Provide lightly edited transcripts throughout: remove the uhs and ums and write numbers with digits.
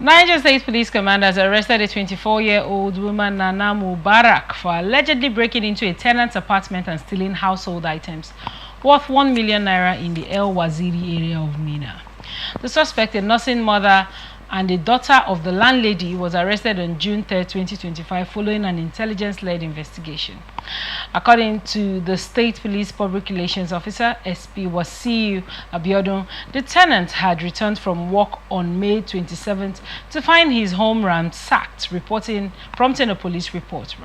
Niger State Police Command has arrested a 24-year-old woman, Nana Mubarak, for allegedly breaking into a tenant's apartment and stealing household items worth 1 million naira in the El-Waziri area of Minna. The suspect, a nursing mother and a daughter of the landlady, was arrested on June 3, 2025 following an intelligence-led investigation. According to the State Police Public Relations Officer, SP Wasiu Abiodun, the tenant had returned from work on May 27th to find his home ransacked, prompting a police report.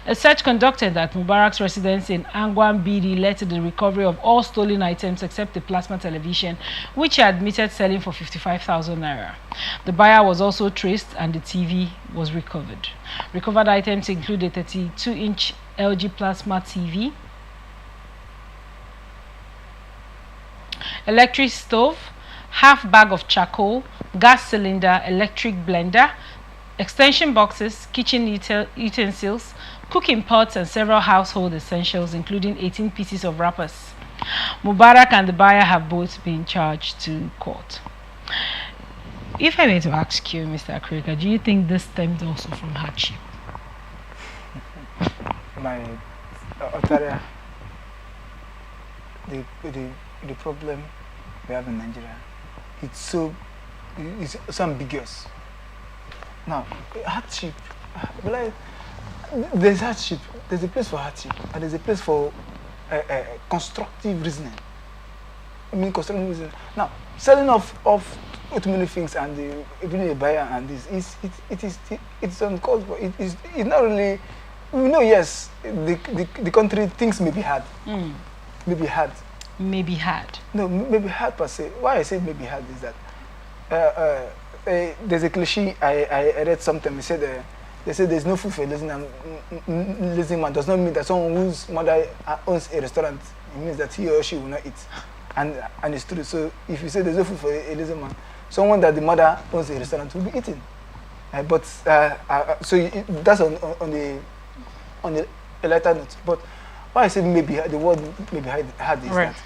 A search conducted at Mubarak's residence in Angwan BD led to the recovery of all stolen items except a plasma television, which he admitted selling for 55,000 naira. The buyer was also traced and the TV was recovered. Recovered items include a 32-inch LG plasma TV, electric stove, half bag of charcoal, gas cylinder, electric blender, extension boxes, kitchen utensils, cooking pots, and several household essentials, including 18 pieces of wrappers. Mubarak and the buyer have both been charged to court. If I were to ask you, Mr. Akrika, do you think this stemmed also from hardship? My Otaria, the problem we have in Nigeria, it's so ambiguous. Now, hardship, there's hardship, there's a place for hardship, and there's a place for constructive reasoning. I mean, constructive reasoning. Now, selling off too many things and even a buyer and this, it's uncalled for. It's not really. We know, yes, the country things may be hard. Maybe hard. Maybe hard. No, maybe hard per se. Why I say maybe hard is that there's a cliche I read something. They said there's no food for a lazy man. Does not mean that someone whose mother owns a restaurant, it means that he or she will not eat. And it's true. So if you say there's no food for a lazy man, someone that the mother owns a restaurant will be eating. So that's on a lighter note. But why I say maybe the word maybe hard is right.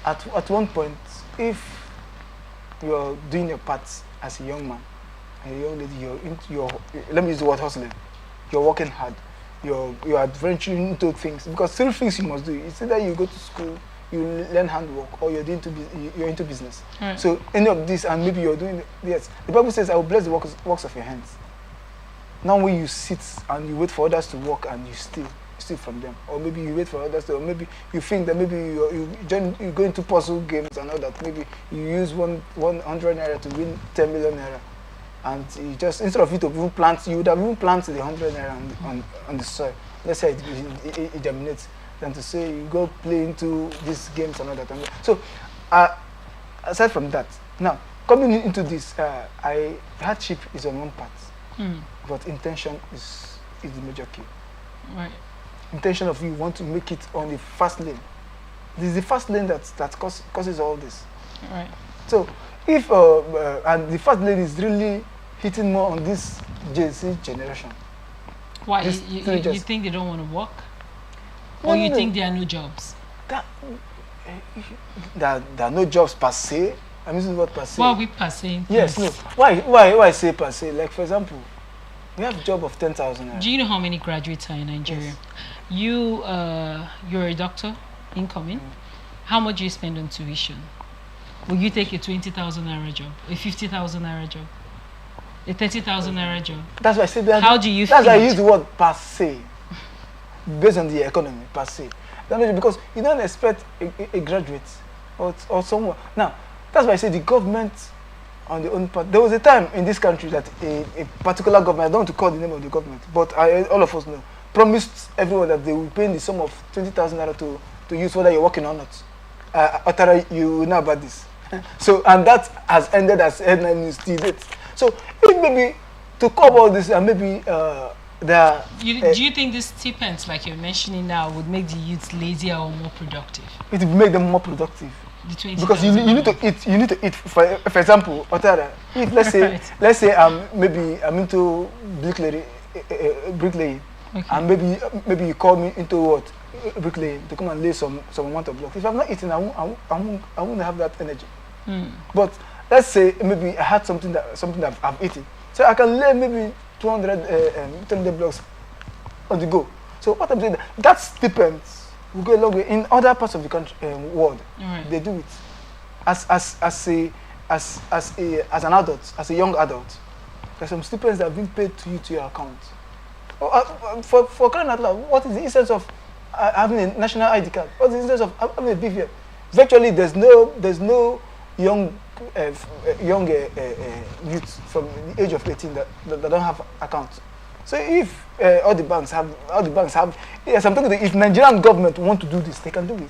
That at one point, if you're doing your part as a young man, and a young lady, let me use the word hustling. You're working hard. You are venturing into things because three things you must do. It's either you go to school, you learn handwork, or you're into business. Right. So any of this, and maybe you're doing yes. The Bible says, "I will bless the works of your hands." Now when you sit and you wait for others to work and you steal from them, or maybe you wait for others to, or maybe you think that maybe you go into puzzle games and all that. Maybe you use 100 naira to win 10 million naira, and you just instead of you to even plant, you would have even planted the 100 naira on the soil. Let's say it germinates. Than to say you go play into these games and all that. So, aside from that, now coming into this, hardship is on one part, but intention is the major key. Right. Intention of you want to make it on the fast lane. This is the fast lane that causes all this. Right. So, if and the fast lane is really hitting more on this JC generation. Why you think they don't want to work? Or you think there are no jobs? There are no jobs per se. I'm using the word per se. Why are we per se? Yes, no. Why I say per se? Like for example, we have a job of 10,000. Do you know how many graduates are in Nigeria? Yes. You're a doctor, incoming. How much do you spend on tuition? Will you take a 20,000 naira job, a 50,000 naira job, a 30,000 naira job? That's why I said that. How do you? That's why I use the word per se. Based on the economy per se, because you don't expect a graduate or someone. Now, that's why I say the government on the own part. There was a time in this country that a particular government, I don't want to call the name of the government, but all of us know, promised everyone that they will pay in the sum of 20,000 naira to use whether you're working or not. Otara, you know about this. So, and that has ended as headline news till date. So, if maybe to cover all this, and maybe. Do you think these stipends, like you're mentioning now, would make the youth lazier or more productive? It would make them more productive. Because you need to eat. You need to eat. For example, Otara, if let's say maybe I'm into bricklaying, okay. And maybe you call me into what bricklaying to come and lay some amount of blocks. If I'm not eating, I won't have that energy. But let's say maybe I had something that I've eaten, so I can lay maybe 200 blocks on the go. So what I'm saying, that stipends will go a long way. In other parts of the country, world, they do it as an adult, as a young adult. There's some stipends that have been paid to you to your account. For crying out loud, what is the essence of having a national ID card? What is the essence of having a BVN? Virtually, there's no young youth from the age of 18 that don't have accounts. So if all the banks have, yes, I'm talking. If Nigerian government want to do this, they can do it.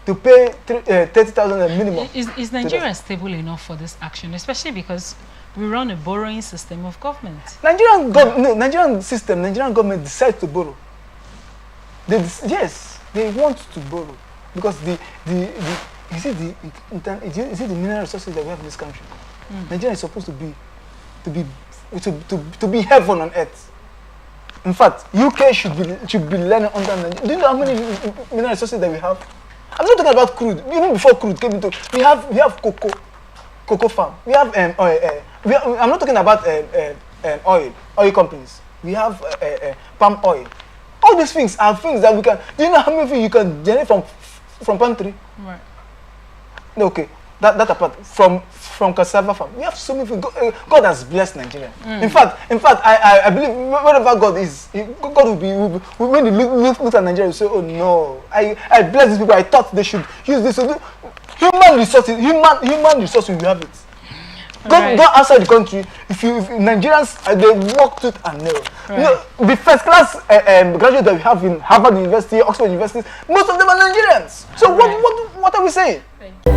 To pay 30,000 minimum. Is Nigeria stable enough for this action, especially because we run a borrowing system of government? Nigerian government decides to borrow. Yes, they want to borrow because the mineral resources that we have in this country. Nigeria is supposed to be heaven on earth. In fact, UK should be learning under Nigeria. Do you know how many mineral resources that we have? I'm not talking about crude. Even before crude came into, we have cocoa farm. We have I'm not talking about oil companies. We have palm oil. All these things are things that we can. Do you know how many things you can generate from palm tree? Right. Okay. That apart from cassava farm, we have so many things. God has blessed Nigeria. In fact, I believe wherever God is, God will be when you look at Nigeria, you say, oh no, I bless these people. I thought they should use this. Human resources, we have it. Go outside the country. If Nigerians, they work tooth and nail. Right. You know, the first class graduates that we have in Harvard University, Oxford University, most of them are Nigerians. So what are we saying? Thank you.